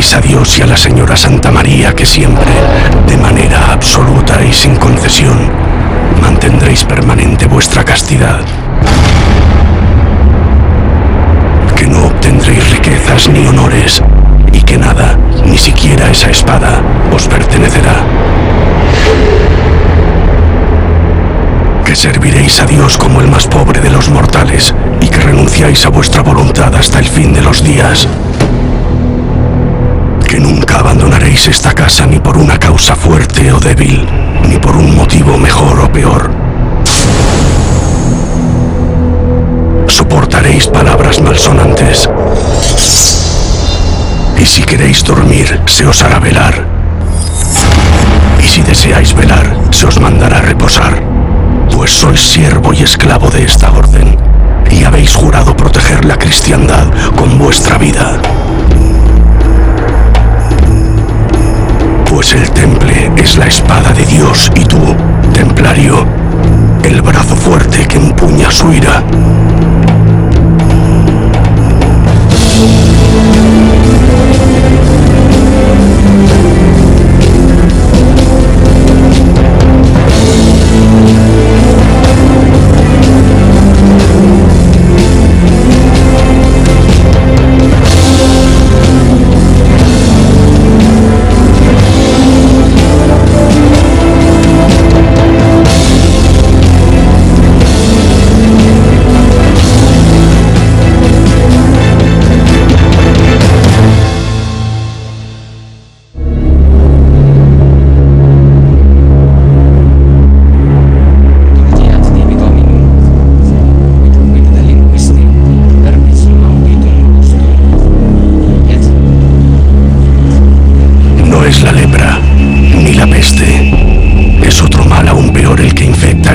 serviréis a Dios y a la señora Santa María, que siempre, de manera absoluta y sin concesión, mantendréis permanente vuestra castidad. Que no obtendréis riquezas ni honores, y que nada, ni siquiera esa espada, os pertenecerá. Que serviréis a Dios como el más pobre de los mortales, y que renunciáis a vuestra voluntad hasta el fin de los días. Que nunca abandonaréis esta casa ni por una causa fuerte o débil, ni por un motivo mejor o peor. Soportaréis palabras malsonantes. Y si queréis dormir, se os hará velar. Y si deseáis velar, se os mandará reposar. Pues sois siervo y esclavo de esta orden, y habéis jurado proteger la cristiandad con vuestra vida. Pues el temple es la espada de Dios y tú, templario, el brazo fuerte que empuña su ira.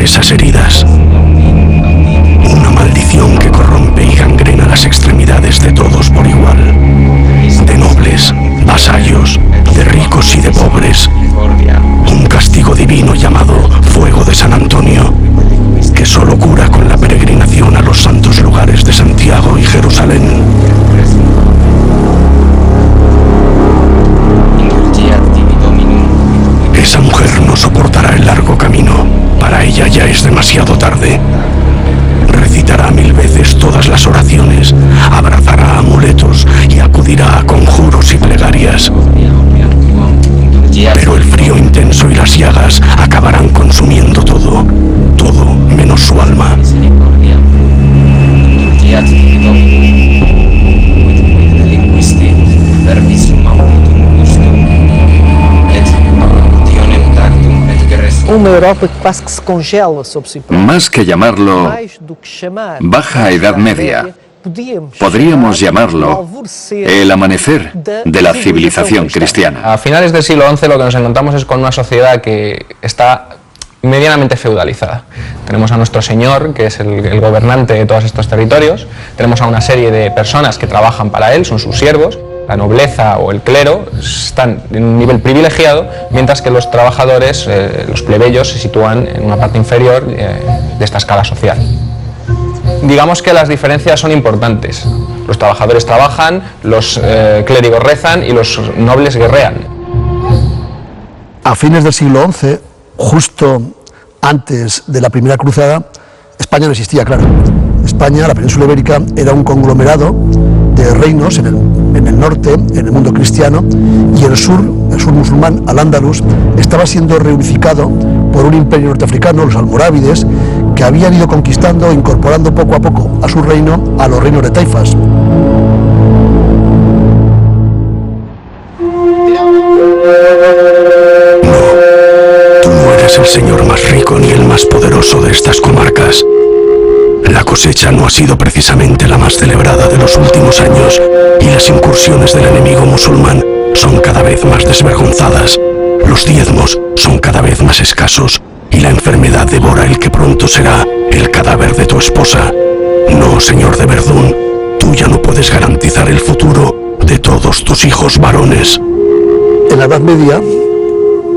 Esas heridas. Una maldición que corrompe y gangrena las extremidades de todos por igual. De nobles, vasallos, de ricos y de pobres. Un castigo divino llamado Fuego de San Antonio, que solo cura con la peregrinación a los santos lugares de Santiago y Jerusalén. Esa mujer no soportará el largo camino. Para ella ya es demasiado tarde. Recitará 1000 veces todas las oraciones, abrazará amuletos y acudirá a conjuros y plegarias. Pero el frío intenso y las llagas acabarán consumiendo todo, todo menos su alma. Uma Europa que quase que se congela sobre si própria. Más que llamarlo Baja Edad Media, podríamos llamarlo el amanecer de la civilización cristiana. A finales del siglo XI lo que nos encontramos es con una sociedad que está medianamente feudalizada. Tenemos a nuestro señor, que es el gobernante de todos estos territorios, tenemos a una serie de personas que trabajan para él, son sus siervos. La nobleza o el clero están en un nivel privilegiado, mientras que los trabajadores, los plebeyos, se sitúan en una parte inferior de esta escala social. Digamos que las diferencias son importantes. Los trabajadores trabajan, los clérigos rezan y los nobles guerrean. A fines del siglo XI, justo antes de la Primera Cruzada, España no existía, claro. España, la península ibérica, era un conglomerado de reinos en el norte, en el mundo cristiano, y el sur musulmán, al-Ándalus, estaba siendo reunificado por un imperio norteafricano, los almorávides, que habían ido conquistando e incorporando poco a poco a su reino a los reinos de taifas. Tú no eres el señor más rico ni el más poderoso de estas comarcas. La cosecha no ha sido precisamente la más celebrada de los últimos años, y las incursiones del enemigo musulmán son cada vez más desvergonzadas. Los diezmos son cada vez más escasos, y la enfermedad devora el que pronto será el cadáver de tu esposa. No, señor de Verdún, tú ya no puedes garantizar el futuro de todos tus hijos varones. En la Edad Media,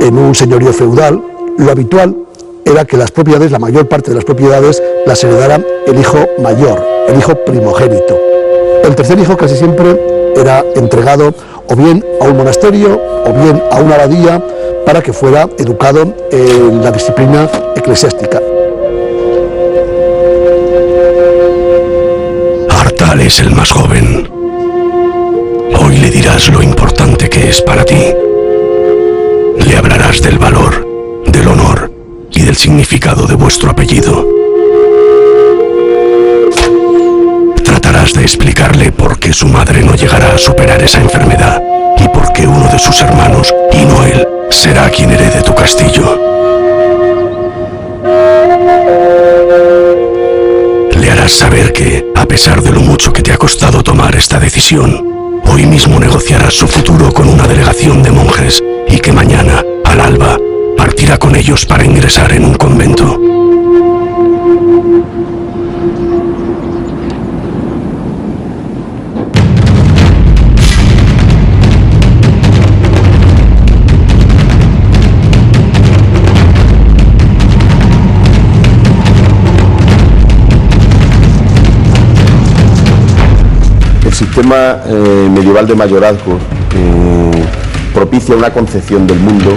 en un señorío feudal, lo habitual era que las propiedades, la mayor parte de las propiedades, las heredara el hijo mayor, el hijo primogénito. El tercer hijo casi siempre era entregado o bien a un monasterio o bien a una abadía para que fuera educado en la disciplina eclesiástica. Artal es el más joven. Hoy le dirás lo importante que es para ti. Le hablarás del valor, del honor y del significado de vuestro apellido. Tratarás de explicarle por qué su madre no llegará a superar esa enfermedad y por qué uno de sus hermanos, y no él, será quien herede tu castillo. Le harás saber que, a pesar de lo mucho que te ha costado tomar esta decisión, hoy mismo negociarás su futuro con una delegación de monjes y que mañana, al alba, partirá con ellos para ingresar en un convento. El sistema medieval de mayorazgo propicia una concepción del mundo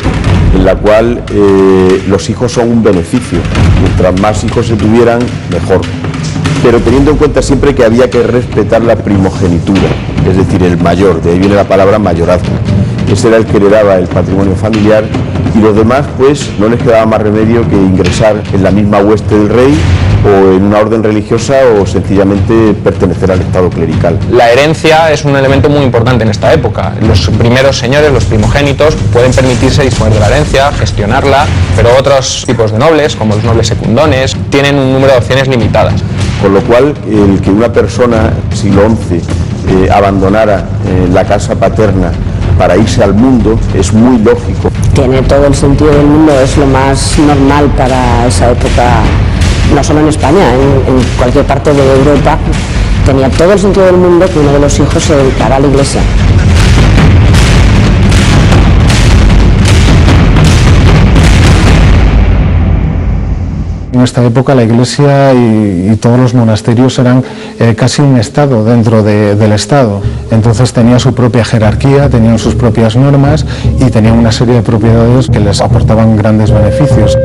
en la cual los hijos son un beneficio. Mientras más hijos se tuvieran, mejor. Pero teniendo en cuenta siempre que había que respetar la primogenitura, es decir, el mayor, de ahí viene la palabra mayorazgo. Ese era el que heredaba el patrimonio familiar y los demás pues no les quedaba más remedio que ingresar en la misma hueste del rey o en una orden religiosa o sencillamente pertenecer al estado clerical. La herencia es un elemento muy importante en esta época. Los primeros señores, los primogénitos, pueden permitirse disponer de la herencia, gestionarla, pero otros tipos de nobles, como los nobles secundones, tienen un número de opciones limitadas. Con lo cual, el que una persona, siglo XI, abandonara la casa paterna para irse al mundo es muy lógico. Tiene todo el sentido del mundo, es lo más normal para esa época. No solo en España, en cualquier parte de Europa, tenía todo el sentido del mundo que uno de los hijos se dedicara a la Iglesia. En esta época la Iglesia y todos los monasterios eran casi un Estado dentro del Estado. Entonces tenía su propia jerarquía, tenían sus propias normas y tenían una serie de propiedades que les aportaban grandes beneficios.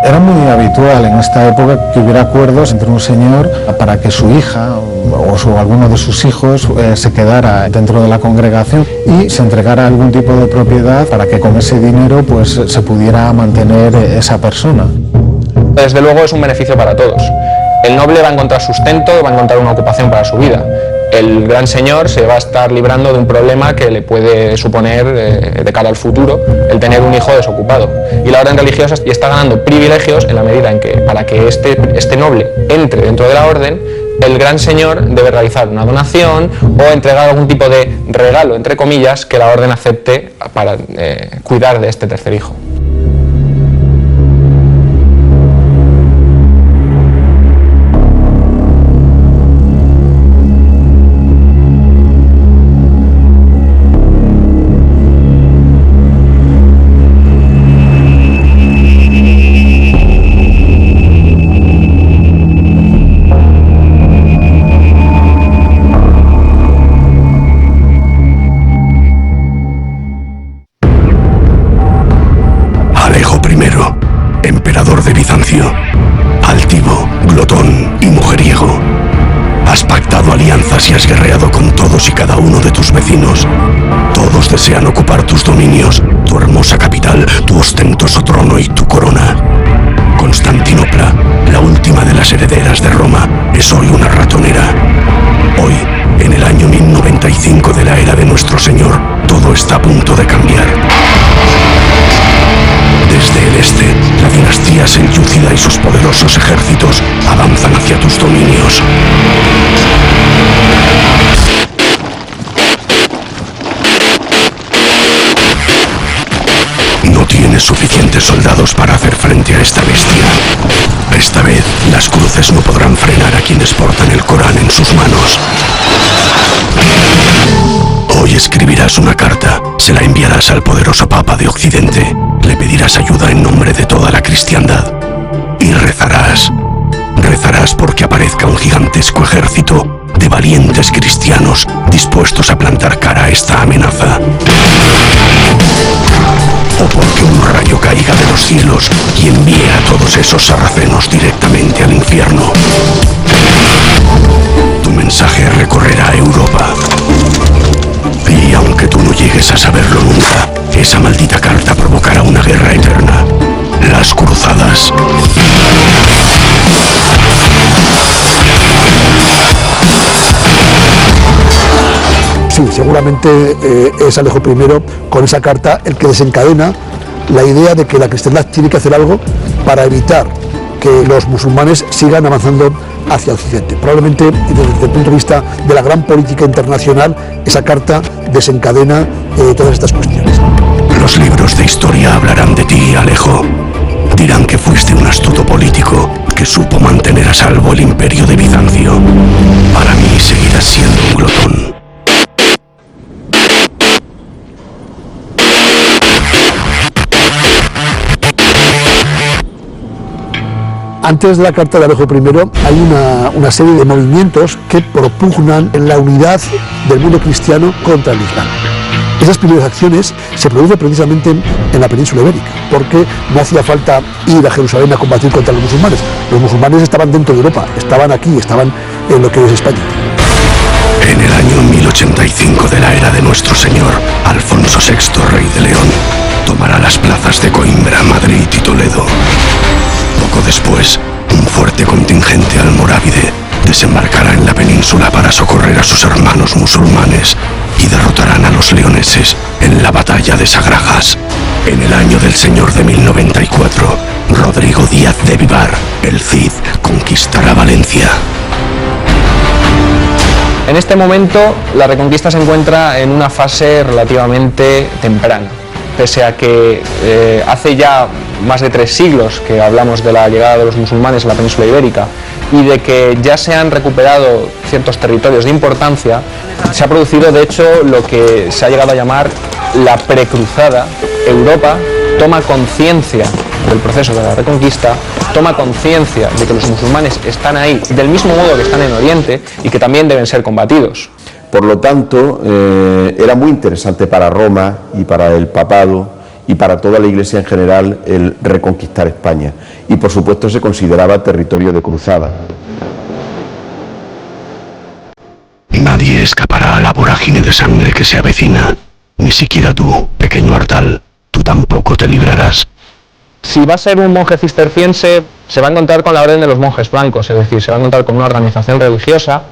Era muy habitual en esta época que hubiera acuerdos entre un señor para que su hija o alguno de sus hijos se quedara dentro de la congregación y se entregara algún tipo de propiedad para que con ese dinero pues se pudiera mantener esa persona. Desde luego es un beneficio para todos. El noble va a encontrar sustento, va a encontrar una ocupación para su vida. El gran señor se va a estar librando de un problema que le puede suponer de cara al futuro el tener un hijo desocupado. Y la orden religiosa está ganando privilegios en la medida en que para que este noble entre dentro de la orden, el gran señor debe realizar una donación o entregar algún tipo de regalo, entre comillas, que la orden acepte para cuidar de este tercer hijo. Emperador de Bizancio, altivo, glotón y mujeriego. Has pactado alianzas y has guerreado con todos y cada uno de tus vecinos. Todos desean ocupar tus dominios, tu hermosa capital, tu ostentoso trono y tu corona. Constantinopla, la última de las herederas de Roma, es hoy una ratonera. Hoy, en el año 1095 de la era de nuestro Señor, todo está a punto de cambiar. Desde el este, la dinastía selyúcida y sus poderosos ejércitos avanzan hacia tus dominios. No tienes suficientes soldados para hacer frente a esta bestia. Esta vez, las cruces no podrán frenar a quienes portan el Corán en sus manos. Hoy escribirás una carta, se la enviarás al poderoso Papa de Occidente, le pedirás ayuda en nombre de toda la cristiandad y rezarás. Rezarás porque aparezca un gigantesco ejército de valientes cristianos dispuestos a plantar cara a esta amenaza. O porque un rayo caiga de los cielos y envíe a todos esos sarracenos directamente al infierno. Tu mensaje recorrerá Europa. Y aunque tú no llegues a saberlo nunca, esa maldita carta provocará una guerra eterna. Las cruzadas. Sí, seguramente es Alejo I, con esa carta, el que desencadena la idea de que la cristiandad tiene que hacer algo para evitar que los musulmanes sigan avanzando hacia Occidente. Probablemente, desde el punto de vista de la gran política internacional, esa carta desencadena todas estas cuestiones. Los libros de historia hablarán de ti, Alejo. Dirán que fuiste un astuto político que supo mantener a salvo el imperio de Bizancio. Para mí seguirás siendo un glotón. Antes de la carta de Alejo I hay una serie de movimientos que propugnan la unidad del mundo cristiano contra el Islam. Esas primeras acciones se producen precisamente en la península ibérica, porque no hacía falta ir a Jerusalén a combatir contra los musulmanes. Los musulmanes estaban dentro de Europa, estaban aquí, estaban en lo que es España. En el año 1085 de la era de nuestro Señor, Alfonso VI, rey de León, tomará las plazas de Coimbra, Madrid y Toledo. Poco después, un fuerte contingente almorávide desembarcará en la península para socorrer a sus hermanos musulmanes y derrotarán a los leoneses en la batalla de Sagrajas. En el año del Señor de 1094, Rodrigo Díaz de Vivar, el Cid, conquistará Valencia. En este momento, la Reconquista se encuentra en una fase relativamente temprana. Pese a que hace ya más de 3 siglos que hablamos de la llegada de los musulmanes a la península ibérica y de que ya se han recuperado ciertos territorios de importancia, se ha producido de hecho lo que se ha llegado a llamar la precruzada. Europa toma conciencia del proceso de la Reconquista, toma conciencia de que los musulmanes están ahí del mismo modo que están en Oriente y que también deben ser combatidos. Por lo tanto, era muy interesante para Roma y para el papado y para toda la Iglesia en general el reconquistar España. Y por supuesto se consideraba territorio de cruzada. Nadie escapará a la vorágine de sangre que se avecina. Ni siquiera tú, pequeño Artal, tú tampoco te librarás. Si va a ser un monje cisterciense, se va a encontrar con la orden de los monjes blancos, es decir, se va a encontrar con una organización religiosa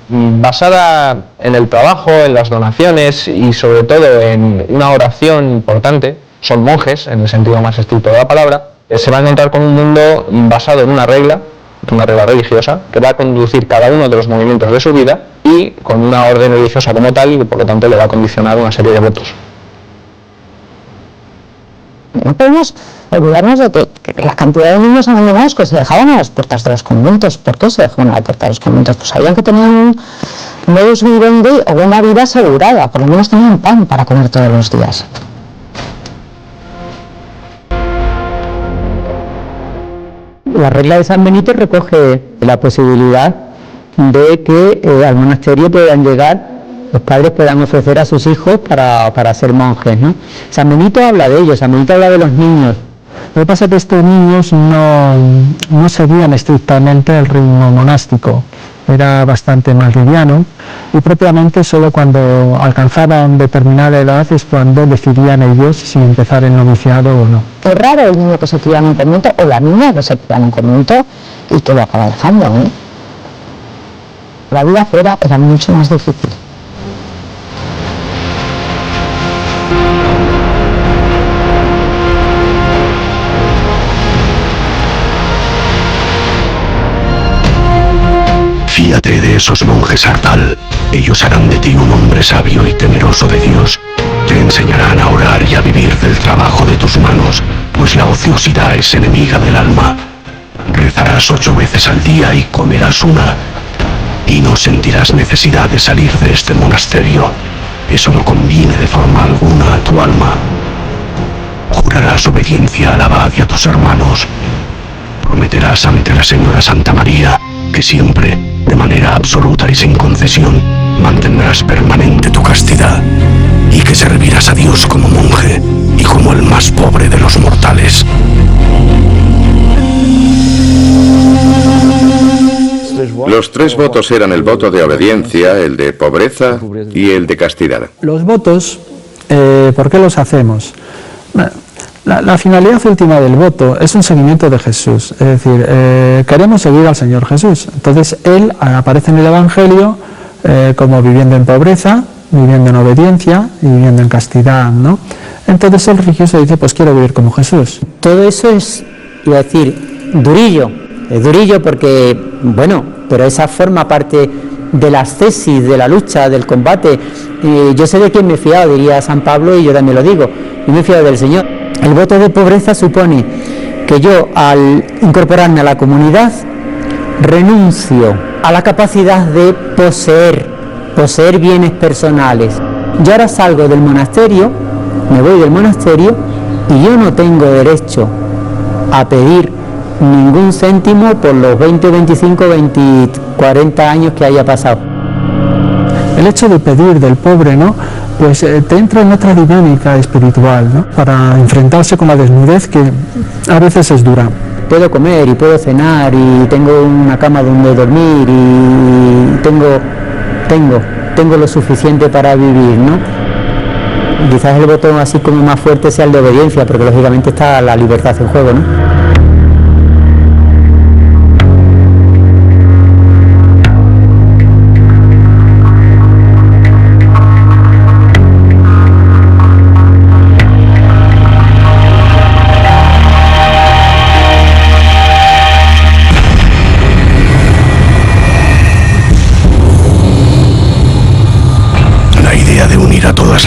basada en el trabajo, en las donaciones y sobre todo en una oración importante. Son monjes, en el sentido más estricto de la palabra. Se va a encontrar con un mundo basado en una regla religiosa, que va a conducir cada uno de los movimientos de su vida y con una orden religiosa como tal, y por lo tanto le va a condicionar una serie de votos. No podemos olvidarnos de que la cantidad de niños abandonados que se dejaban a las puertas de los conventos. ¿Por qué se dejaban a la puerta de los conventos? Pues sabían que tenían un modus vivendi o una vida asegurada, por lo menos tenían pan para comer todos los días. La regla de San Benito recoge la posibilidad de que al monasterio puedan llegar, los padres puedan ofrecer a sus hijos para ser monjes, ¿no? San Benito habla de ellos, San Benito habla de los niños. Lo que pasa es que estos niños no seguían estrictamente el ritmo monástico, era bastante más liviano y propiamente solo cuando alcanzaban determinada edad es cuando decidían ellos si empezar el noviciado o no. Es raro el niño que se cría en un convento o la niña que se cría en un convento y que lo acaba dejando, ¿eh? La vida fuera era mucho más difícil. Fíate de esos monjes, Artal. Ellos harán de ti un hombre sabio y temeroso de Dios. Te enseñarán a orar y a vivir del trabajo de tus manos, pues la ociosidad es enemiga del alma. Rezarás 8 veces al día y comerás una. Y no sentirás necesidad de salir de este monasterio. Eso no conviene de forma alguna a tu alma. Jurarás obediencia al abad y a tus hermanos. Prometerás ante la Señora Santa María que siempre, de manera absoluta y sin concesión, mantendrás permanente tu castidad y que servirás a Dios como monje y como el más pobre de los mortales. Los tres votos eran el voto de obediencia, el de pobreza y el de castidad. Los votos, ¿por qué los hacemos? La finalidad última del voto es un seguimiento de Jesús, es decir, queremos seguir al Señor Jesús. Entonces Él aparece en el Evangelio como viviendo en pobreza, viviendo en obediencia y viviendo en castidad, ¿no? Entonces el religioso dice, pues quiero vivir como Jesús. Todo eso es, iba a decir, durillo. Es durillo porque, bueno, pero esa forma parte de la ascesis, de la lucha, del combate. Yo sé de quién me he fiado, diría San Pablo, y yo también lo digo. Yo me he fiado del Señor. El voto de pobreza supone que yo, al incorporarme a la comunidad, renuncio a la capacidad de poseer bienes personales. Yo ahora salgo del monasterio, me voy del monasterio, y yo no tengo derecho a pedir ningún céntimo por los 20, 25, 20, 40 años que haya pasado. El hecho de pedir del pobre, ¿no?, pues te entra en otra dinámica espiritual, ¿no?, para enfrentarse con la desnudez que a veces es dura. Puedo comer y puedo cenar y tengo una cama donde dormir y tengo lo suficiente para vivir, ¿no? Quizás el voto así como más fuerte sea el de obediencia, porque lógicamente está la libertad en juego, ¿no?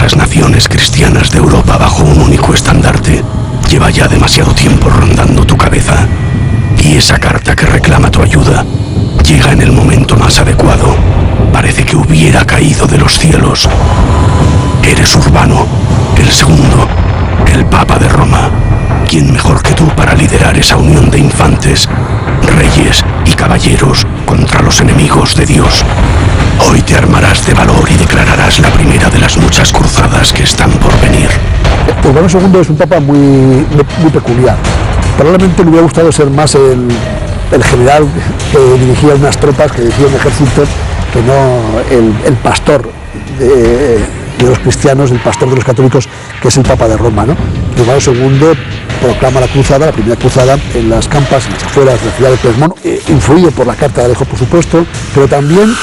Las naciones cristianas de Europa bajo un único estandarte lleva ya demasiado tiempo rondando tu cabeza, y esa carta que reclama tu ayuda llega en el momento más adecuado. Parece que hubiera caído de los cielos. Eres Urbano, el segundo, el Papa de Roma. ¿Quién mejor que tú para liderar esa unión de infantes, reyes y caballeros contra los enemigos de Dios? Hoy te armarás de valor y declararás la primera de las muchas cruzadas que están por venir. Urbano II es un papa muy peculiar. Probablemente le hubiera gustado ser más el general que dirigía unas tropas, que dirigía un ejército, que no el pastor de los cristianos, el pastor de los católicos, que es el Papa de Roma, ¿no? Urbano II proclama la cruzada, la primera cruzada, en las campas, en las afueras de la ciudad de Clermont, influido por la Carta de Alejo, por supuesto, pero también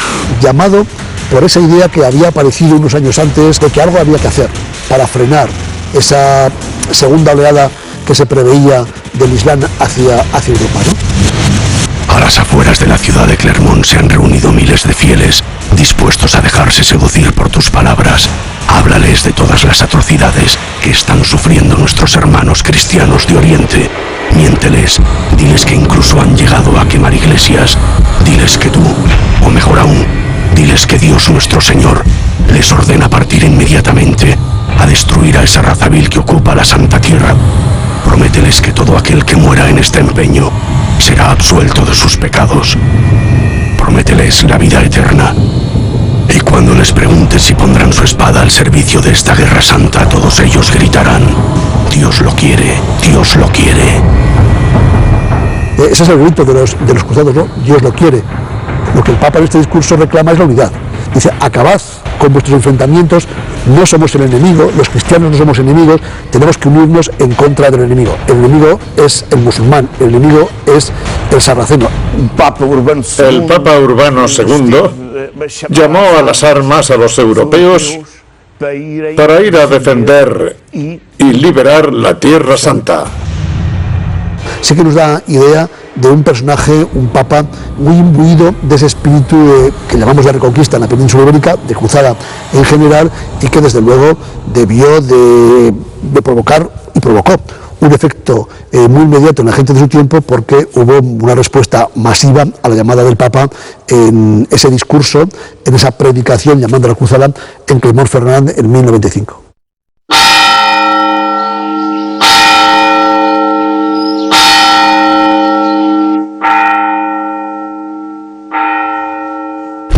llamado por esa idea que había aparecido unos años antes de que algo había que hacer para frenar esa segunda oleada que se preveía del Islam hacia Europa, ¿no? A las afueras de la ciudad de Clermont se han reunido miles de fieles dispuestos a dejarse seducir por tus palabras. Háblales de todas las atrocidades que están sufriendo nuestros hermanos cristianos de Oriente. Miénteles, diles que incluso han llegado a quemar iglesias. Diles que tú, o mejor aún, diles que Dios nuestro Señor les ordena partir inmediatamente a destruir a esa raza vil que ocupa la Santa Tierra. Promételes que todo aquel que muera en este empeño será absuelto de sus pecados. Promételes la vida eterna. Y cuando les preguntes si pondrán su espada al servicio de esta guerra santa, todos ellos gritarán: Dios lo quiere, Dios lo quiere. Ese es el grito de los cruzados, ¿no? Dios lo quiere. Lo que el Papa en este discurso reclama es la unidad. Dice, acabad con vuestros enfrentamientos, no somos el enemigo, los cristianos no somos enemigos, tenemos que unirnos en contra del enemigo. El enemigo es el musulmán, el enemigo es el sarraceno. El Papa Urbano II llamó a las armas a los europeos para ir a defender y liberar la Tierra Santa. Sí que nos da idea de un personaje, un papa muy imbuido de ese espíritu que llamamos de reconquista en la península ibérica, de cruzada en general, y que desde luego debió de provocar y provocó un efecto muy inmediato en la gente de su tiempo, porque hubo una respuesta masiva a la llamada del Papa en ese discurso, en esa predicación llamando a la cruzada en Clermont-Ferrand en 1095.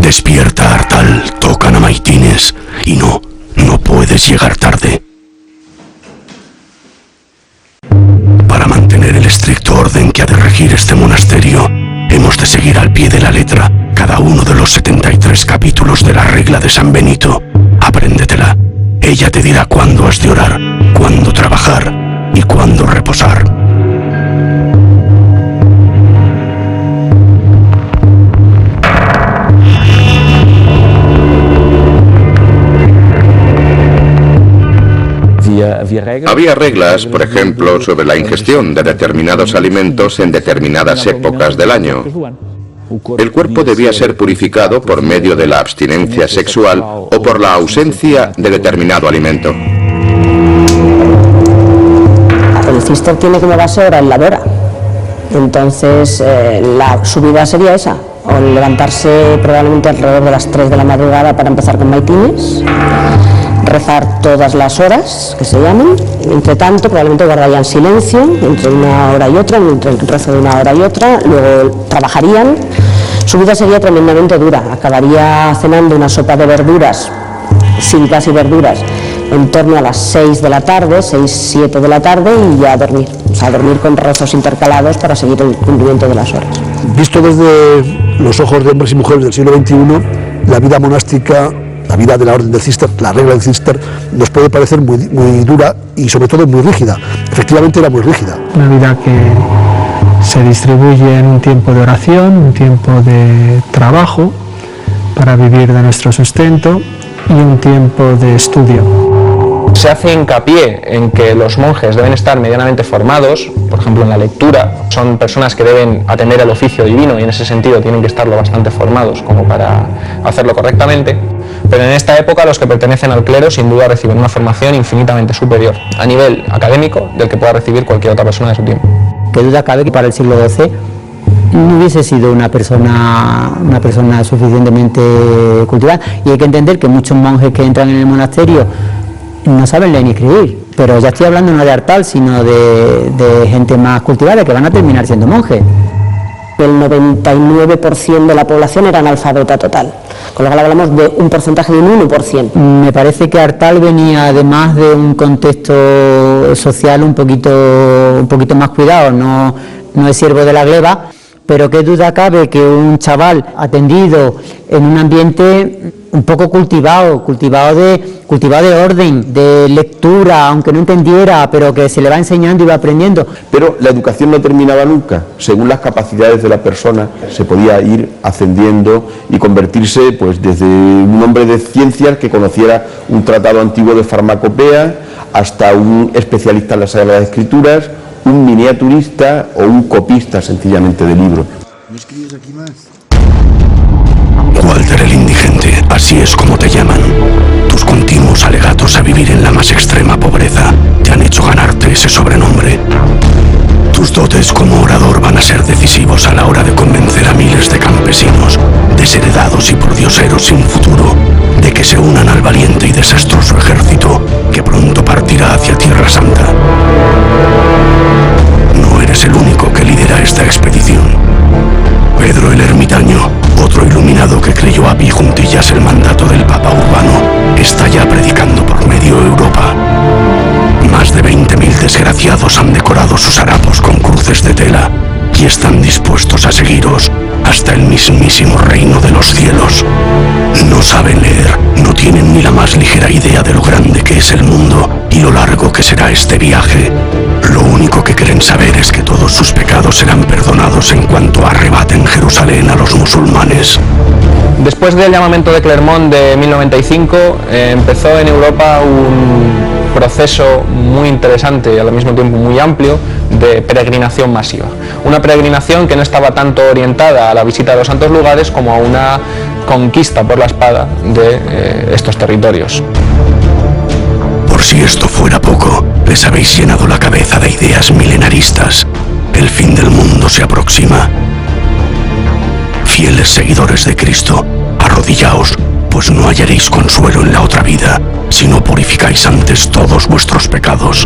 Despierta, Artal, tocan a maitines. Y no puedes llegar tarde. Para mantener el estricto orden que ha de regir este monasterio, hemos de seguir al pie de la letra cada uno de los 73 capítulos de la regla de San Benito. Apréndetela. Ella te dirá cuándo has de orar, cuándo trabajar y cuándo reposar. Había reglas, por ejemplo, sobre la ingestión de determinados alimentos en determinadas épocas del año. El cuerpo debía ser purificado por medio de la abstinencia sexual o por la ausencia de determinado alimento. El cister tiene como base hora en la hora. Entonces, su vida sería esa, o levantarse probablemente alrededor de las 3 de la madrugada para empezar con maitines, rezar todas las horas que se llaman, entre tanto probablemente guardarían silencio entre una hora y otra, entre el rezo de una hora y otra, luego trabajarían. Su vida sería tremendamente dura, acabaría cenando una sopa de verduras, sin casi verduras, en torno a las 6 de la tarde, 6, 7 de la tarde y ya a dormir, o sea, a dormir con rezos intercalados para seguir el cumplimiento de las horas. Visto desde los ojos de hombres y mujeres del siglo XXI, la vida monástica, la vida de la orden del Cister, la regla del Cister, nos puede parecer muy dura y sobre todo muy rígida. Efectivamente era muy rígida. Una vida que se distribuye en un tiempo de oración, un tiempo de trabajo para vivir de nuestro sustento y un tiempo de estudio. Se hace hincapié en que los monjes deben estar medianamente formados, por ejemplo en la lectura. Son personas que deben atender el oficio divino y en ese sentido tienen que estarlo bastante formados como para hacerlo correctamente. Pero en esta época los que pertenecen al clero sin duda reciben una formación infinitamente superior a nivel académico del que pueda recibir cualquier otra persona de su tiempo. Qué duda cabe que para el siglo XII no hubiese sido una persona suficientemente cultivada, y hay que entender que muchos monjes que entran en el monasterio no saben leer ni escribir, pero ya estoy hablando no de Artal, sino de gente más cultivada que van a terminar siendo monjes. El 99% de la población era analfabeta total, con lo cual hablamos de un porcentaje de un 1%. Me parece que Artal venía además de un contexto social un poquito más cuidado, no es siervo de la gleba, pero qué duda cabe que un chaval atendido en un ambiente un poco cultivado de orden, de lectura, aunque no entendiera, pero que se le va enseñando y va aprendiendo. Pero la educación no terminaba nunca. Según las capacidades de la persona se podía ir ascendiendo y convertirse pues desde un hombre de ciencias que conociera un tratado antiguo de farmacopea hasta un especialista en las Sagradas Escrituras, un miniaturista o un copista sencillamente de libros. ¿No escribes aquí más? Walter el Indigente, así es como te llaman. Tus continuos alegatos a vivir en la más extrema pobreza te han hecho ganarte ese sobrenombre. Tus dotes como orador van a ser decisivos a la hora de convencer a miles de campesinos, desheredados y pordioseros sin futuro, de que se unan al valiente y desastroso ejército que pronto partirá hacia Tierra Santa. No eres el único que lidera esta expedición. Pedro el Ermitaño, otro iluminado que creyó a pie juntillas el mandato del Papa Urbano, está ya predicando por medio Europa. Más de 20.000 desgraciados han decorado sus harapos con cruces de tela y están dispuestos a seguiros hasta el mismísimo reino de los cielos. No saben leer, no tienen ni la más ligera idea de lo grande que es el mundo y lo largo que será este viaje. Lo único que creen saber es que todos sus pecados serán perdonados en cuanto arrebaten Jerusalén a los musulmanes. Después del llamamiento de Clermont de 1095, empezó en Europa un proceso muy interesante y al mismo tiempo muy amplio de peregrinación masiva. Una peregrinación que no estaba tanto orientada a la visita de los santos lugares como a una conquista por la espada de estos territorios. Por si esto fuera poco, les habéis llenado la cabeza de ideas milenaristas. El fin del mundo se aproxima. Fieles seguidores de Cristo, arrodillaos, pues no hallaréis consuelo en la otra vida, si no purificáis antes todos vuestros pecados.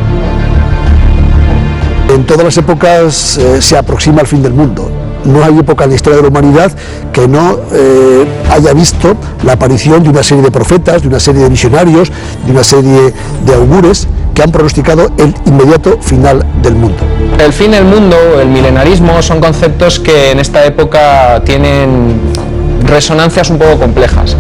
En todas las épocas se aproxima el fin del mundo. no hay época en la historia de la humanidad que no haya visto la aparición de una serie de profetas, de una serie de visionarios, de una serie de augures que han pronosticado el inmediato final del mundo. El fin del mundo, el milenarismo, son conceptos que en esta época tienen resonancias un poco complejas.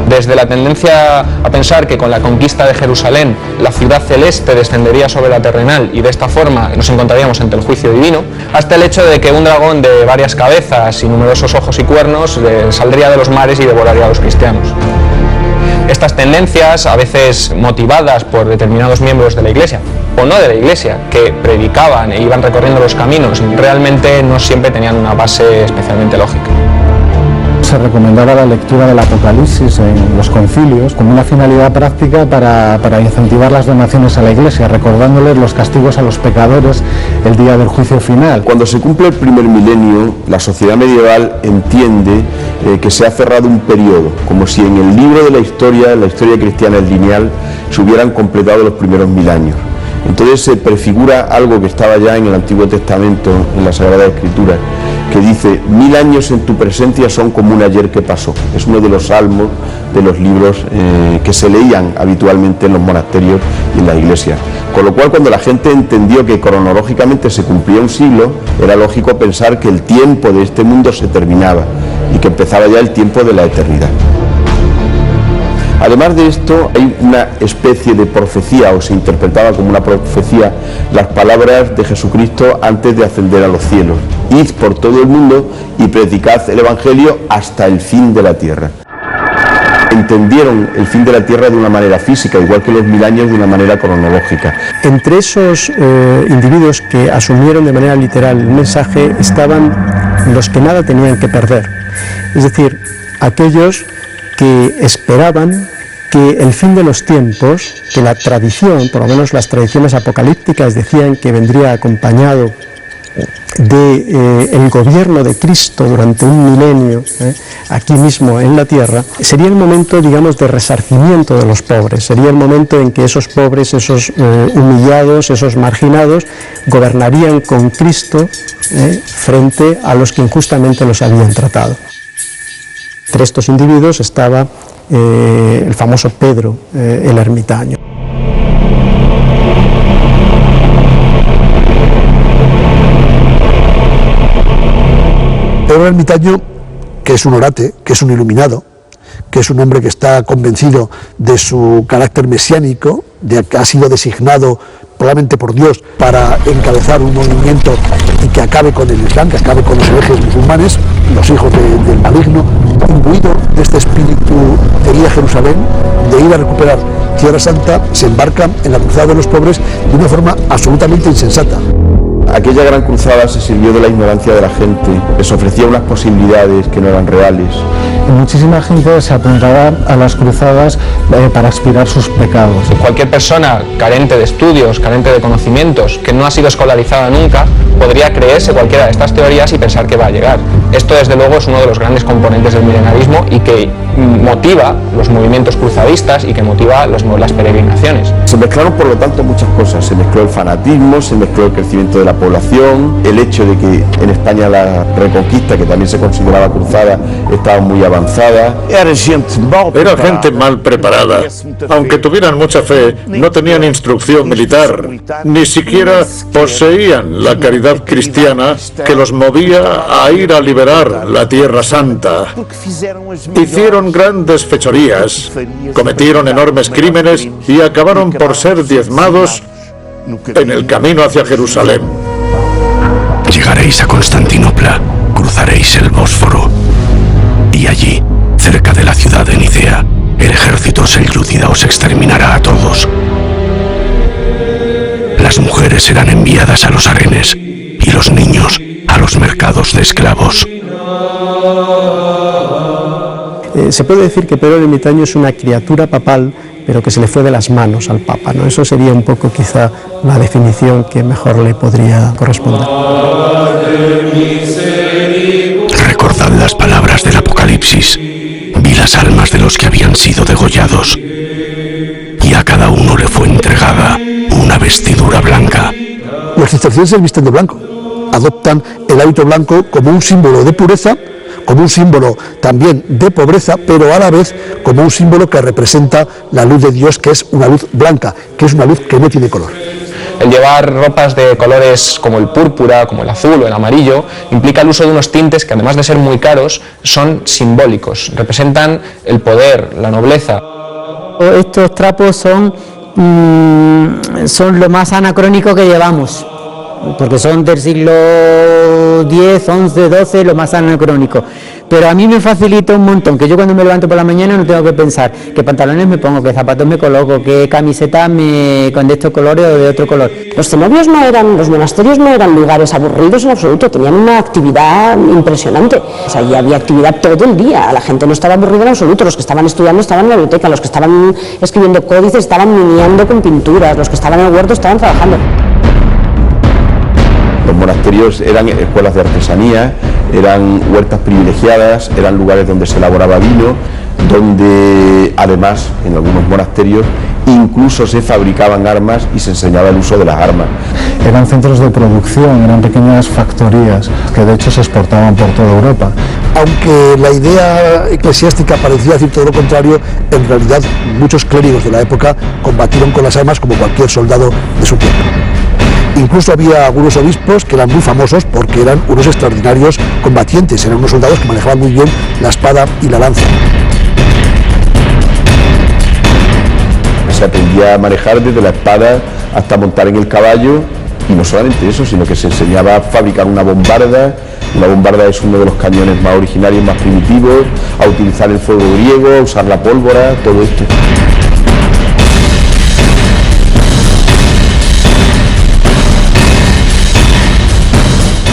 Desde la tendencia a pensar que con la conquista de Jerusalén la ciudad celeste descendería sobre la terrenal y de esta forma nos encontraríamos ante el juicio divino, hasta el hecho de que un dragón de varias cabezas y numerosos ojos y cuernos saldría de los mares y devoraría a los cristianos. Estas tendencias, a veces motivadas por determinados miembros de la Iglesia o no de la Iglesia, que predicaban e iban recorriendo los caminos, realmente no siempre tenían una base especialmente lógica. Se recomendaba la lectura del Apocalipsis en los concilios como una finalidad práctica para incentivar las donaciones a la Iglesia, recordándoles los castigos a los pecadores el día del juicio final. Cuando se cumple el primer milenio, la sociedad medieval entiende que se ha cerrado un periodo, como si en el libro de la historia cristiana, el lineal, se hubieran completado los primeros 1000 años. Entonces se prefigura algo que estaba ya en el Antiguo Testamento, en la Sagrada Escritura, que dice: 1000 años en tu presencia son como un ayer que pasó. Es uno de los salmos de los libros que se leían habitualmente en los monasterios y en la iglesia. Con lo cual, cuando la gente entendió que cronológicamente se cumplía un siglo, era lógico pensar que el tiempo de este mundo se terminaba y que empezaba ya el tiempo de la eternidad. Además de esto, hay una especie de profecía, o se interpretaba como una profecía, las palabras de Jesucristo antes de ascender a los cielos: id por todo el mundo y predicad el Evangelio hasta el fin de la tierra. Entendieron el fin de la tierra de una manera física, igual que los 1000 años de una manera cronológica. Entre esos individuos que asumieron de manera literal el mensaje estaban los que nada tenían que perder, es decir, aquellos que esperaban que el fin de los tiempos, que la tradición, por lo menos las tradiciones apocalípticas, decían que vendría acompañado de el gobierno de Cristo durante un milenio, aquí mismo en la tierra, sería el momento, digamos, de resarcimiento de los pobres, sería el momento en que esos pobres, esos humillados, esos marginados, gobernarían con Cristo frente a los que injustamente los habían tratado. Entre estos individuos estaba el famoso Pedro el ermitaño. Pedro el ermitaño, que es un orate, que es un iluminado, que es un hombre que está convencido de su carácter mesiánico, de que ha sido designado probablemente por Dios para encabezar un movimiento y que acabe con el Islam, que acabe con los herejes musulmanes, los hijos del maligno, imbuido de este espíritu de ir a Jerusalén, de ir a recuperar Tierra Santa, se embarca en la cruzada de los pobres de una forma absolutamente insensata. Aquella gran cruzada se sirvió de la ignorancia de la gente, les ofrecía unas posibilidades que no eran reales. Y muchísima gente se apuntaba a las cruzadas para expiar sus pecados. Cualquier persona carente de estudios, carente de conocimientos, que no ha sido escolarizada nunca, podría creerse cualquiera de estas teorías y pensar que va a llegar. Esto, desde luego, es uno de los grandes componentes del milenarismo y que motiva los movimientos cruzadistas y que motiva las peregrinaciones. Se mezclaron, por lo tanto, muchas cosas. Se mezcló el fanatismo, se mezcló el crecimiento de la población, el hecho de que en España la Reconquista, que también se consideraba cruzada, estaba muy avanzada. Era gente mal preparada. Aunque tuvieran mucha fe, no tenían instrucción militar, ni siquiera poseían la caridad cristiana que los movía a ir a liberar la Tierra Santa. Hicieron grandes fechorías, cometieron enormes crímenes y acabaron por ser diezmados en el camino hacia Jerusalén. Llegaréis a Constantinopla, cruzaréis el Bósforo, y allí, cerca de la ciudad de Nicea, el ejército selyúcida os exterminará a todos. Las mujeres serán enviadas a los harenes y los niños a los mercados de esclavos. Se puede decir que Pedro el ermitaño es una criatura papal, pero que se le fue de las manos al Papa, ¿no? Eso sería un poco quizá la definición que mejor le podría corresponder. Recordad las palabras del Apocalipsis. Vi las almas de los que habían sido degollados, y a cada uno le fue entregada una vestidura blanca. Los cistercienses visten de blanco, adoptan el el hábito blanco como un símbolo de pureza, como un símbolo también de pobreza, pero a la vez como un símbolo que representa la luz de Dios, que es una luz blanca, que es una luz que no tiene color. El llevar ropas de colores como el púrpura, como el azul o el amarillo, implica el uso de unos tintes que, además de ser muy caros, son simbólicos, representan el poder, la nobleza. Estos trapos son lo más anacrónico que llevamos, porque son del siglo X, XI, XII, lo más anacrónico. Pero a mí me facilita un montón, que yo cuando me levanto por la mañana no tengo que pensar qué pantalones me pongo, qué zapatos me coloco, qué camiseta con de estos colores o de otro color. Los cenobios los monasterios no eran lugares aburridos en absoluto, tenían una actividad impresionante. O sea, y había actividad todo el día, la gente no estaba aburrida en absoluto, los que estaban estudiando estaban en la biblioteca, los que estaban escribiendo códices estaban miniando con pinturas, los que estaban en el huerto estaban trabajando. Los monasterios eran escuelas de artesanía, eran huertas privilegiadas, eran lugares donde se elaboraba vino, donde además en algunos monasterios incluso se fabricaban armas y se enseñaba el uso de las armas. Eran centros de producción, eran pequeñas factorías que de hecho se exportaban por toda Europa. Aunque la idea eclesiástica parecía decir todo lo contrario, en realidad muchos clérigos de la época combatieron con las armas como cualquier soldado de su tiempo. Incluso había algunos obispos que eran muy famosos porque eran unos extraordinarios combatientes, eran unos soldados que manejaban muy bien la espada y la lanza. Se aprendía a manejar desde la espada hasta montar en el caballo, y no solamente eso, sino que se enseñaba a fabricar una bombarda. Una bombarda es uno de los cañones más originarios, más primitivos, a utilizar el fuego griego, a usar la pólvora, todo esto.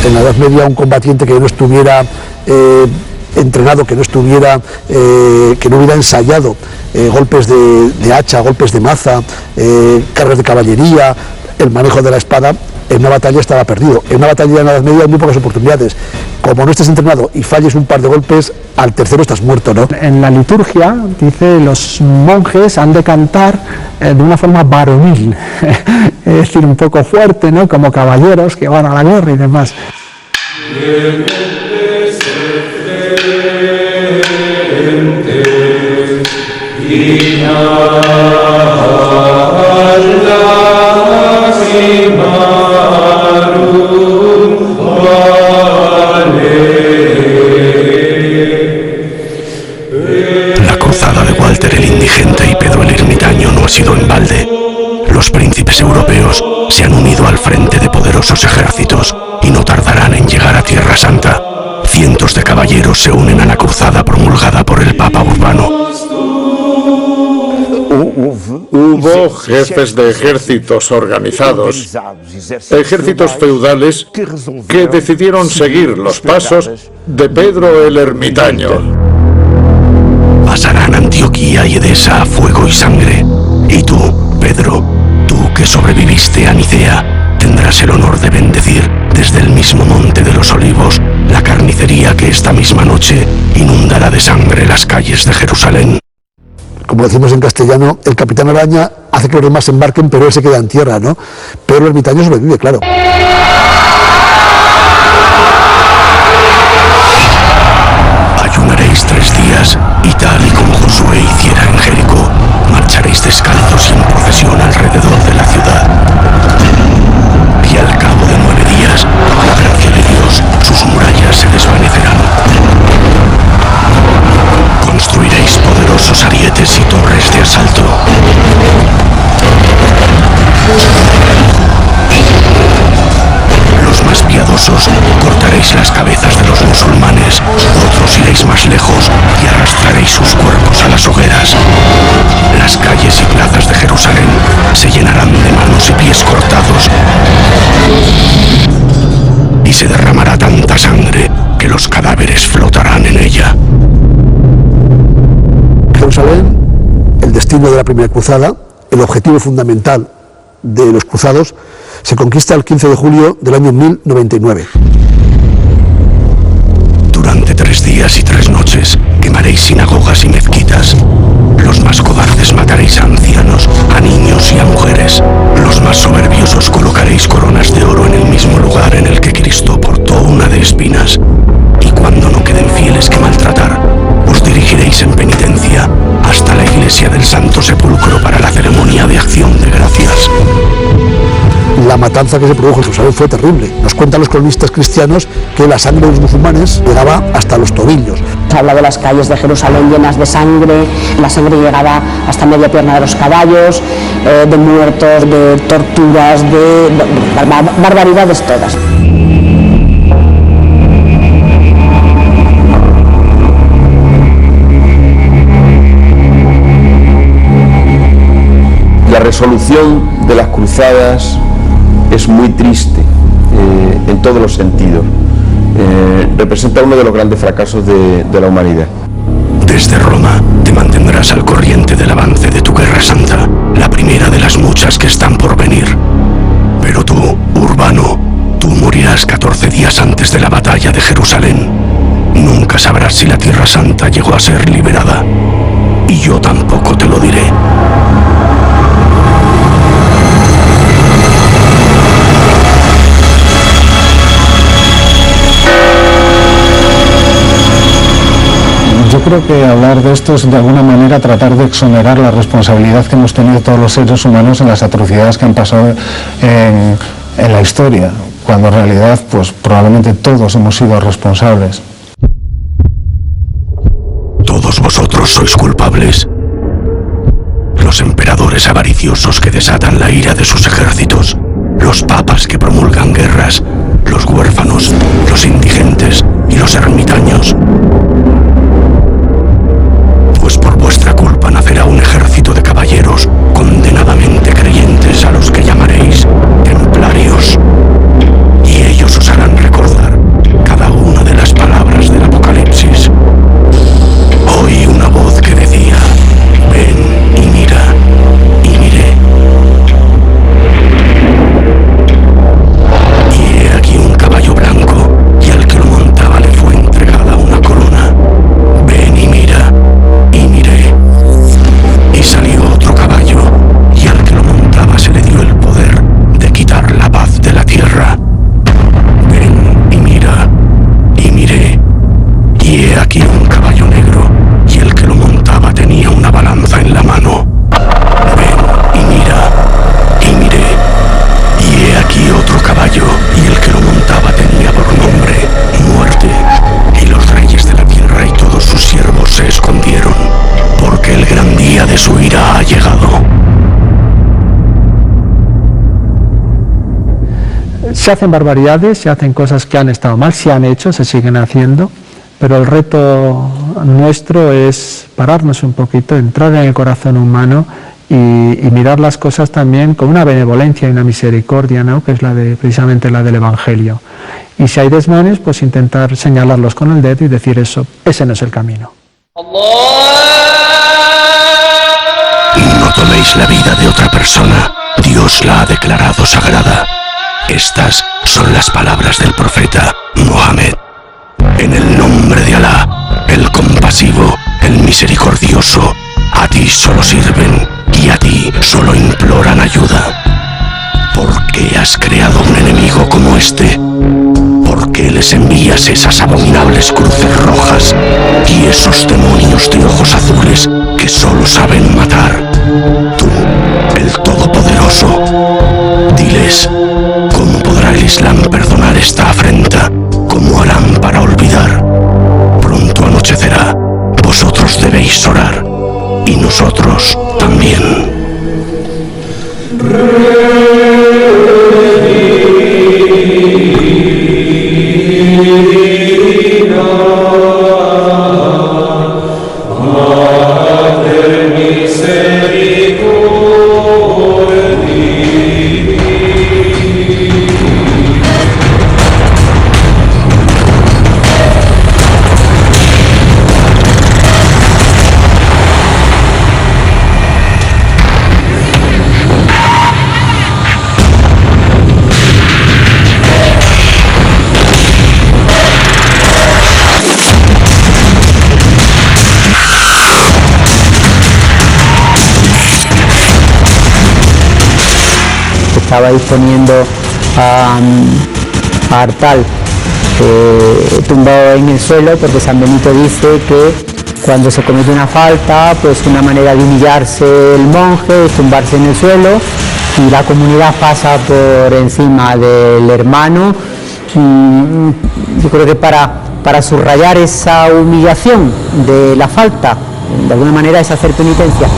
En la Edad Media un combatiente que no estuviera entrenado, que no hubiera ensayado golpes de hacha, golpes de maza, cargas de caballería, el manejo de la espada, en una batalla estaba perdido. En una batalla en la Edad Media hay muy pocas oportunidades. Como no estés entrenado y falles un par de golpes, al tercero estás muerto, ¿no? En la liturgia dice los monjes han de cantar de una forma varonil, es decir, un poco fuerte, ¿no? Como caballeros que van a la guerra y demás. La cruzada de Walter el Indigente y Pedro el Ermitaño no ha sido en balde. Los príncipes europeos se han unido al frente de poderosos ejércitos y no tardarán en llegar a Tierra Santa. Cientos de caballeros se unen a la cruzada promulgada por el Papa Urbano. Hubo jefes de ejércitos organizados, ejércitos feudales que decidieron seguir los pasos de Pedro el Ermitaño. Pasarán Antioquía y Edesa a fuego y sangre. Y tú, Pedro, tú que sobreviviste a Nicea, tendrás el honor de bendecir desde el mismo Monte de los Olivos la carnicería que esta misma noche inundará de sangre las calles de Jerusalén. Como decimos en castellano, el capitán Araña hace que los demás se embarquen, pero él se queda en tierra, ¿no? Pero el ermitaño sobrevive, claro. Ayunaréis 3 días y tal y como Josué hiciera en Jericó, marcharéis descalzos y en procesión alrededor de la ciudad. Y al cabo de 9 días, por la gracia de Dios, sus murallas se desvanecerán. Construiréis poderosos arietes y torres de asalto. Los más piadosos cortaréis las cabezas de los musulmanes, otros iréis más lejos y arrastraréis sus cuerpos a las hogueras. Las calles y plazas de Jerusalén se llenarán de manos y pies cortados y se derramará tanta sangre que los cadáveres flotarán en ella. Jerusalén, el destino de la primera cruzada, el objetivo fundamental de los cruzados, se conquista el 15 de julio del año 1099. Durante 3 días y 3 noches noches quemaréis sinagogas y mezquitas. Los más cobardes mataréis a ancianos, a niños y a mujeres. Los más soberbiosos colocaréis coronas de oro en el mismo lugar en el que Cristo portó una de espinas. Y cuando no queden fieles que maltratar, os dirigiréis en penitencia hasta la iglesia del Santo Sepulcro para la ceremonia de acción de gracias. La matanza que se produjo en Jerusalén fue terrible. Nos cuentan los cronistas cristianos que la sangre de los musulmanes llegaba hasta los tobillos. Se habla de las calles de Jerusalén llenas de sangre, la sangre llegaba hasta media pierna de los caballos, de muertos, de torturas, de barbaridades todas. La resolución de las cruzadas es muy triste en todos los sentidos. Representa uno de los grandes fracasos de la humanidad. Desde Roma te mantendrás al corriente del avance de tu guerra santa, la primera de las muchas que están por venir. Pero tú, Urbano, tú morirás 14 días antes de la batalla de Jerusalén. Nunca sabrás si la Tierra Santa llegó a ser liberada. Y yo tampoco te lo diré. Yo creo que hablar de esto es de alguna manera tratar de exonerar la responsabilidad que hemos tenido todos los seres humanos en las atrocidades que han pasado en la historia, cuando en realidad pues probablemente todos hemos sido responsables. Todos vosotros sois culpables. Los emperadores avariciosos que desatan la ira de sus ejércitos, los papas que promulgan guerras, los huérfanos, los indigentes y los ermitaños. Pues por vuestra culpa nacerá un ejército de caballeros condenadamente creyentes a los que llamaréis templarios. Y ellos os harán recordar cada una de las palabras del Apocalipsis. Oí una voz que decía: ven y mira, y miré. Y he aquí un caballo blanco, y al que lo montaba le fue entregada una corona. Ven y mira, y miré. Y salió otro caballo, y al que lo montaba se le dio el poder de quitar la paz de la tierra. Ven y mira, y miré. Y he aquí un caballo negro, y el que lo montaba tenía una balanza en la mano. Ven y mira, y miré. Y he aquí otro caballo, y el que lo montaba tenía por nombre Muerte. Y los reyes de la tierra y todos sus siervos se escondieron, porque el gran día de su ira ha llegado. Se hacen barbaridades, se hacen cosas que han estado mal, se han hecho, se siguen haciendo, pero el reto nuestro es pararnos un poquito, entrar en el corazón humano y mirar las cosas también con una benevolencia y una misericordia, ¿no? Que es precisamente la del Evangelio. Y si hay desmanes, pues intentar señalarlos con el dedo y decir eso, ese no es el camino. No toméis la vida de otra persona, Dios la ha declarado sagrada. Estas son las palabras del profeta Mohammed. En el nombre de Alá, el compasivo, el misericordioso, a ti solo sirven y a ti solo imploran ayuda. ¿Por qué has creado un enemigo como este? ¿Por qué les envías esas abominables cruces rojas y esos demonios de ojos azules que solo saben matar? Tú, el Todopoderoso, diles, ¿cómo podrá el Islam perdonar esta afrenta? ¿Cómo harán para olvidar? Pronto anochecerá, vosotros debéis orar, y nosotros también. estabais poniendo a Artal tumbado en el suelo, porque San Benito dice que cuando se comete una falta, pues una manera de humillarse el monje es tumbarse en el suelo y la comunidad pasa por encima del hermano. Yo creo que para subrayar esa humillación de la falta, de alguna manera es hacer penitencia.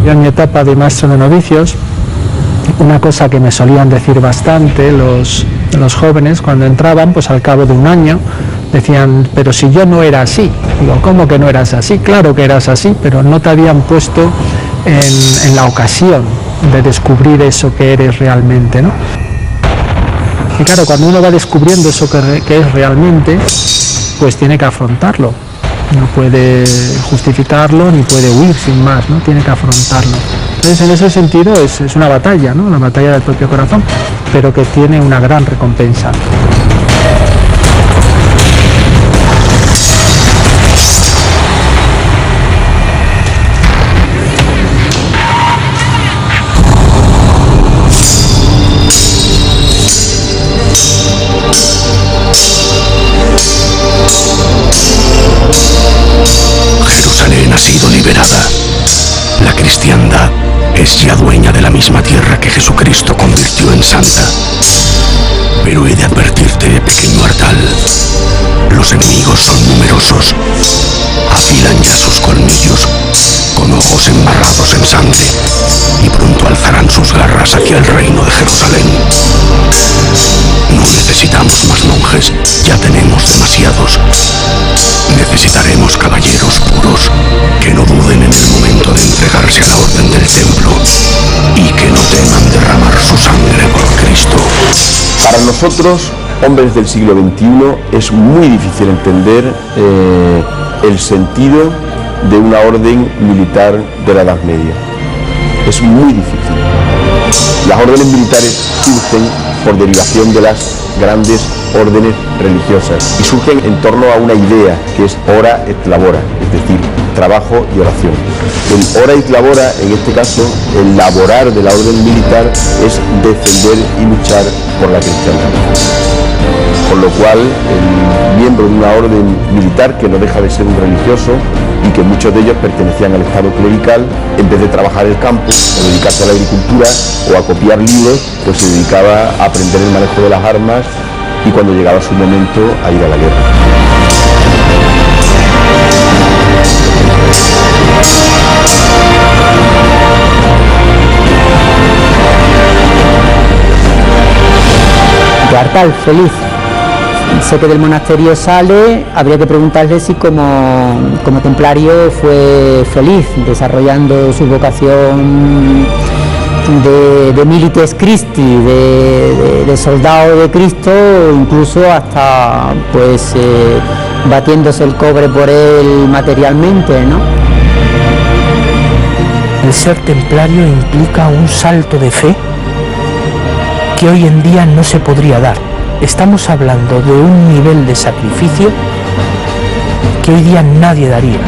Yo en mi etapa de maestro de novicios, una cosa que me solían decir bastante los jóvenes cuando entraban, pues al cabo de un año, decían, pero si yo no era así. Digo, ¿cómo que no eras así? Claro que eras así, pero no te habían puesto en la ocasión de descubrir eso que eres realmente, ¿no? Y claro, cuando uno va descubriendo eso que es realmente, pues tiene que afrontarlo. No puede justificarlo ni puede huir sin más, ¿no? Tiene que afrontarlo. Entonces, en ese sentido es una batalla, ¿no? La batalla del propio corazón, pero que tiene una gran recompensa. Jerusalén ha sido liberada. La cristiandad es ya dueña de la misma tierra que Jesucristo convirtió en santa. Pero he de advertirte, pequeño Artal, los enemigos son numerosos. Afilan ya sus colmillos, con ojos embarrados en sangre, y pronto alzarán sus garras hacia el reino de Jerusalén. No necesitamos más monjes, ya tenemos demasiados. Necesitaremos caballeros puros, que no duden en el momento de entregarse a la orden del templo y que no teman derramar su sangre por Cristo. Para nosotros, hombres del siglo XXI, es muy difícil entender el sentido de una orden militar de la Edad Media. Es muy difícil. Las órdenes militares surgen por derivación de las grandes órdenes religiosas y surgen en torno a una idea que es ora et labora, es decir, trabajo y oración. El ora et labora, en este caso, el laborar de la orden militar es defender y luchar por la cristiandad. Con lo cual, el miembro de una orden militar, que no deja de ser un religioso y que muchos de ellos pertenecían al estado clerical, en vez de trabajar el campo o dedicarse a la agricultura o a copiar libros, pues se dedicaba a aprender el manejo de las armas y cuando llegaba su momento a ir a la guerra. Artal, feliz. Sé que del monasterio sale, habría que preguntarle si como templario fue feliz desarrollando su vocación de milites Christi, de soldado de Cristo, incluso hasta pues batiéndose el cobre por él materialmente, ¿no? El ser templario implica un salto de fe que hoy en día no se podría dar. Estamos hablando de un nivel de sacrificio que hoy día nadie daría.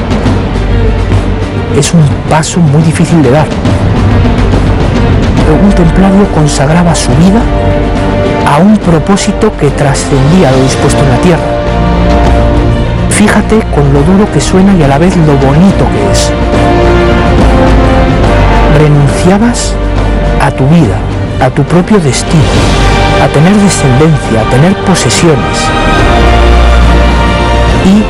Es un paso muy difícil de dar. Un templario consagraba su vida a un propósito que trascendía lo dispuesto en la tierra. Fíjate con lo duro que suena y a la vez lo bonito que es. Renunciabas a tu vida, a tu propio destino, a tener descendencia, a tener posesiones, y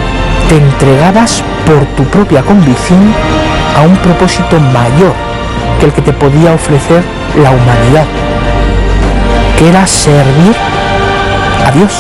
te entregabas por tu propia convicción a un propósito mayor que el que te podía ofrecer la humanidad, que era servir a Dios.